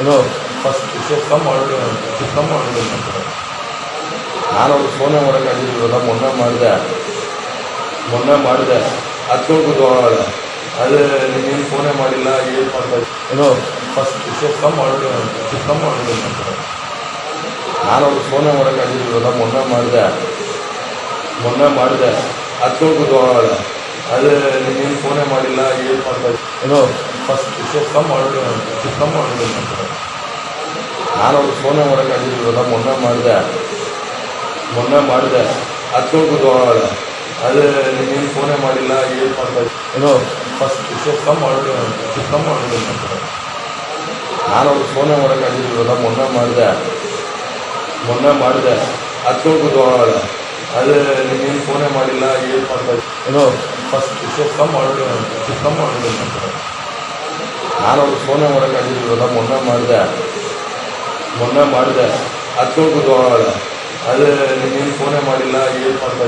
ಏನೋ ಫಸ್ಟ್ ವಿಶೇಷ ಕಮ್ಮಿ ಮಾಡಿದೆ ನಾನು ಅವ್ರು ಫೋನೇ ಮಾಡೋಕ್ಕಾಗಿದ್ದಿಲ್ವಲ್ಲ. ಮೊನ್ನೆ ಮಾಡಿದೆ ಹತ್ಕೊಂಡು ಕೂತ್ಕೊಳ್ಳೋಳೆ. ಅದೇ ನೀನು ಫೋನೇ ಮಾಡಿಲ್ಲ, ಏನು ಮಾಡ್ತಾ ಏನೋ ಫಸ್ಟ್ ವಿಶೇಷ ಕಮ್ಮಿ ಮಾಡಿದೆ ನಾನು ಅವ್ರು ಫೋನೇ ಮಾಡೋಕ್ಕಾಗಿದ್ದಿಲ್ವಲ್ಲ. ಮೊನ್ನೆ ಮಾಡಿದೆ ಹತ್ಕೊಂಡು ಕೂತ್ಕೊಳ್ಳೋಳೆ. ಅದೇ ನೀನು ಫೋನೇ ಮಾಡಿಲ್ಲ, ಏನು ಮಾಡ್ತಾ ಏನೋ ಫಸ್ಟ್ ವಿಶೇಷ ಕಮ್ಮಿ ಮಾಡಿದೆ ನಾನು ಅವ್ರು ಫೋನೇ ಮಾಡೋಕ್ಕಾಗಿದ್ದಿಲ್ವಲ್ಲ. ಮೊನ್ನೆ ಮಾಡಿದೆ ಹತ್ಕೊಂಡು ಕೂತ್ಕೊಳ್ಳೋಳೆ. ಅದೇ ನೀನು ಫೋನೇ ಮಾಡಿಲ್ಲ, ಏನು ಮಾಡ್ತಾ ಏನೋ ಫಸ್ಟ್ ವಿಶೇಷ ಕಮ್ಮಿ ಮಾಡಿದೆ ನಾನು ಅವ್ರು ಫೋನೇ ಮಾಡೋಕ್ಕಾಗಿದ್ದಿಲ್ವಲ್ಲ. ಮೊನ್ನೆ ಮಾಡಿದೆ ಹತ್ಕೊಂಡು ಕೂತ್ಕೊಳ್ಳೋಳೆ. ಅದೇ ನೀನು ಫೋನೇ ಮಾಡಿಲ್ಲ, ಏನು ಮಾಡ್ತಾ ಏನೋ ಫಸ್ಟ್ ವಿಶೇಷ ಕಮ್ಮಿ ಮಾಡಿದೆ ನಾನು ಅವ್ರು ಫೋನೇ ಮಾಡೋಕ್ಕಾಗಿದ್ದಿಲ್ವಲ್ಲ. ಮೊನ್ನೆ ಮಾಡಿದೆ ಹತ್ಕೊಂಡು ಕೂತ್ಕೊಳ್ಳೋಳೆ. ಅದೇ ನೀನು ಫೋನೇ ಮಾಡಿಲ್ಲ, ಏನು ಮಾಡ್ತಾ